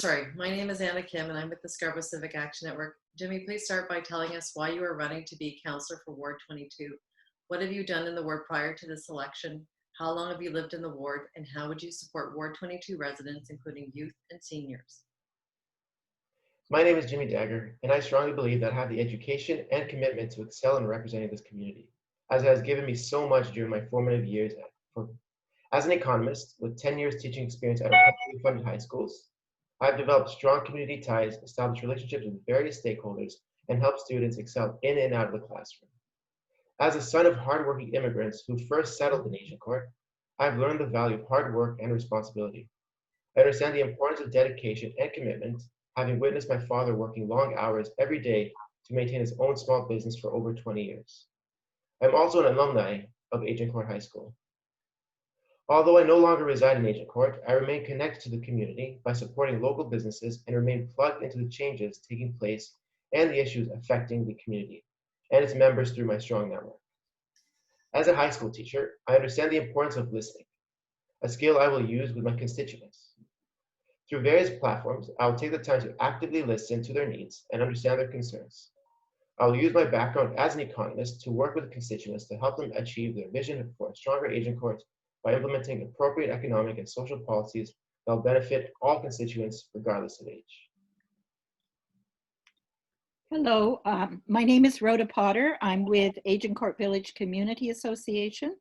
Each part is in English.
My name is Anna Kim and I'm with the Scarborough Civic Action Network. Jimmy, please start by telling us why you are running to be councillor for Ward 22. What have you done in the ward prior to this election? How long have you lived in the ward, and how would you support Ward 22 residents, including youth and seniors? My name is JimmyDagher, and I strongly believe that I have the education and commitment to excel in representing this community, as it has given me so much during my formative years. As an economist with 10 years teaching experience at our federally funded high schools, I have developed strong community ties, established relationships with various stakeholders, and helped students excel in and out of the classroom. As a son of hardworking immigrants who first settled in Agincourt, I have learned the value of hard work and responsibility. I understand the importance of dedication and commitment, having witnessed my father working long hours every day to maintain his own small business for over 20 years. I am also an alumni of Agincourt High School. Although I no longer reside in Agincourt, I remain connected to the community by supporting local businesses and remain plugged into the changes taking place and the issues affecting the community and its members through my strong network. As a high school teacher, I understand the importance of listening, a skill I will use with my constituents. Through various platforms, I will take the time to actively listen to their needs and understand their concerns. I will use my background as an economist to work with constituents to help them achieve their vision for a stronger Agincourt by implementing appropriate economic and social policies that will benefit all constituents regardless of age. Hello, my name is Rhoda Potter. I'm with Agincourt Village Community Association.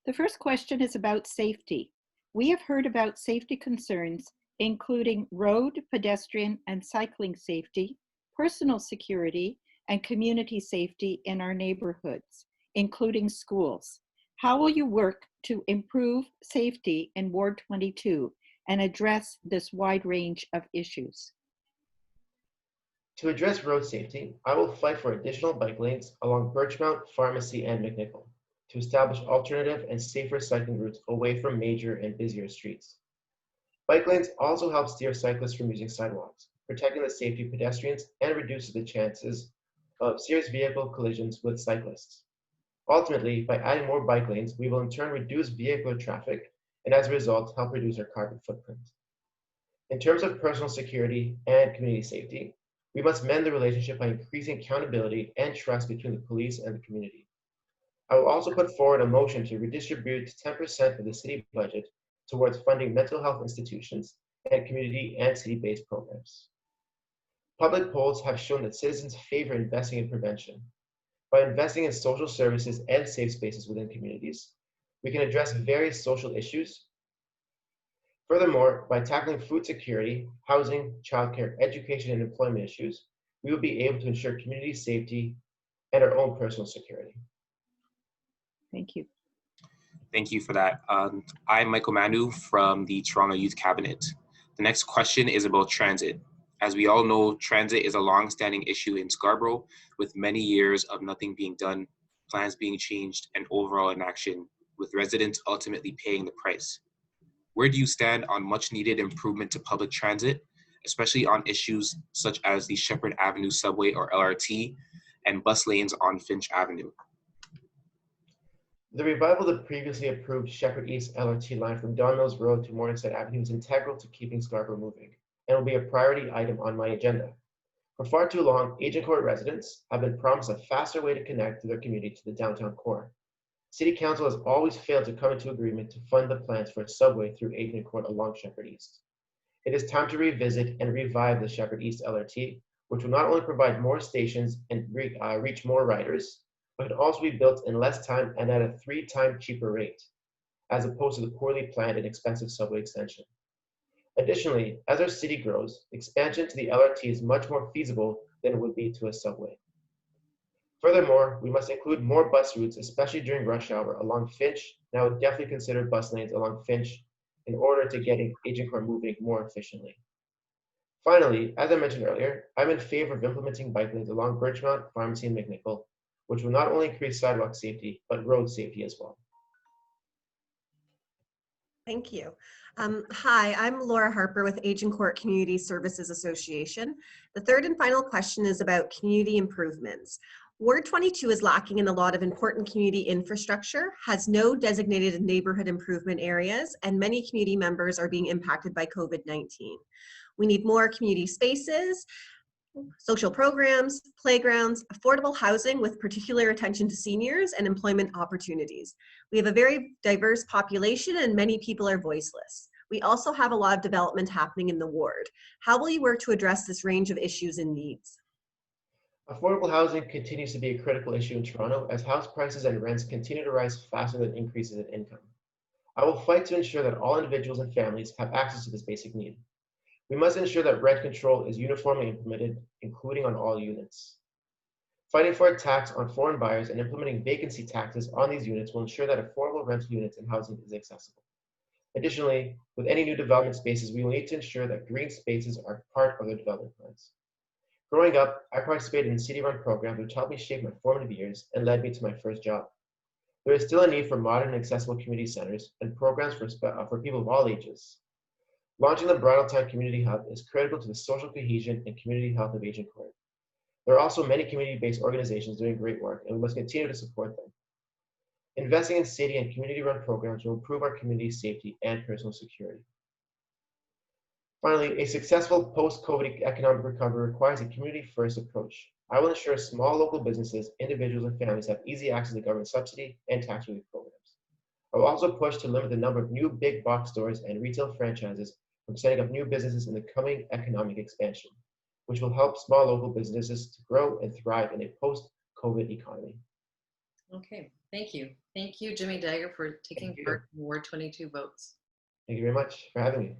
The first question is about safety. We have heard about safety concerns, including road, pedestrian, and cycling safety, personal security, and community safety in our neighborhoods, including schools. How will you work to improve safety in Ward 22 and address this wide range of issues? To address road safety, I will fight for additional bike lanes along Birchmount, Pharmacy, and McNichol to establish alternative and safer cycling routes away from major and busier streets. Bike lanes also help steer cyclists from using sidewalks, protecting the safety of pedestrians and reduces the chances of serious vehicle collisions with cyclists. Ultimately, by adding more bike lanes, we will in turn reduce vehicular traffic and as a result, help reduce our carbon footprint. In terms of personal security and community safety, we must mend the relationship by increasing accountability and trust between the police and the community. I will also put forward a motion to redistribute 10% of the city budget towards funding mental health institutions and community and city-based programs. Public polls have shown that citizens favor investing in prevention. By investing in social services and safe spaces within communities, we can address various social issues. Furthermore, by tackling food security, housing, childcare, education, and employment issues, we will be able to ensure community safety and our own personal security. Thank you. Thank you for that. I'm Michael Manu from the Toronto Youth Cabinet. The next question is about transit. As we all know, transit is a long-standing issue in Scarborough, with many years of nothing being done, plans being changed, and overall inaction, with residents ultimately paying the price. Where do you stand on much-needed improvement to public transit, especially on issues such as the Shepherd Avenue subway or LRT and bus lanes on Finch Avenue? The revival of the previously approved Shepherd East LRT line from Don Mills Road to Morningside Avenue is integral to keeping Scarborough moving and will be a priority item on my agenda. For far too long, Agincourt residents have been promised a faster way to connect to their community to the downtown core. City Council has always failed to come into agreement to fund the plans for a subway through Agincourt along Shepherd East. It is time to revisit and revive the Shepherd East LRT, which will not only provide more stations and reach more riders, but can also be built in less time and at a 3-time cheaper rate, as opposed to the poorly planned and expensive subway extension. Additionally, as our city grows, expansion to the LRT is much more feasible than it would be to a subway. Furthermore, we must include more bus routes, especially during rush hour, along Finch, and I would definitely consider bus lanes along Finch in order to get Agincourt moving more efficiently. Finally, as I mentioned earlier, I'm in favor of implementing bike lanes along Birchmount, Pharmacy, and McNichol, which will not only increase sidewalk safety, but road safety as well. Thank you. Hi, I'm Laura Harper with Agincourt Community Services Association. The third and final question is about community improvements. Ward 22 is lacking in a lot of important community infrastructure, has no designated neighborhood improvement areas, and many community members are being impacted by COVID-19. We need more community spaces, social programs, playgrounds, affordable housing with particular attention to seniors, and employment opportunities. We have a very diverse population and many people are voiceless. We also have a lot of development happening in the ward. How will you work to address this range of issues and needs? Affordable housing continues to be a critical issue in Toronto as house prices and rents continue to rise faster than increases in income. I will fight to ensure that all individuals and families have access to this basic need. We must ensure that rent control is uniformly implemented, including on all units. Fighting for a tax on foreign buyers and implementing vacancy taxes on these units will ensure that affordable rental units and housing is accessible. Additionally, with any new development spaces, we will need to ensure that green spaces are part of the development plans. Growing up, I participated in city-run programs which helped me shape my formative years and led me to my first job. There is still a need for modern and accessible community centers and programs for people of all ages. Launching the Bridletown Community Hub is critical to the social cohesion and community health of Agincourt. There are also many community-based organizations doing great work, and we must continue to support them. Investing in city and community-run programs will improve our community safety and personal security. Finally, a successful post-COVID economic recovery requires a community-first approach. I will ensure small local businesses, individuals, and families have easy access to government subsidy and tax relief programs. I will also push to limit the number of new big box stores and retail franchises from setting up new businesses in the coming economic expansion, which will help small local businesses to grow and thrive in a post-COVID economy. Okay, thank you. Thank you, Jimmy Dagher, for taking part in Ward 22 votes. Thank you very much for having me.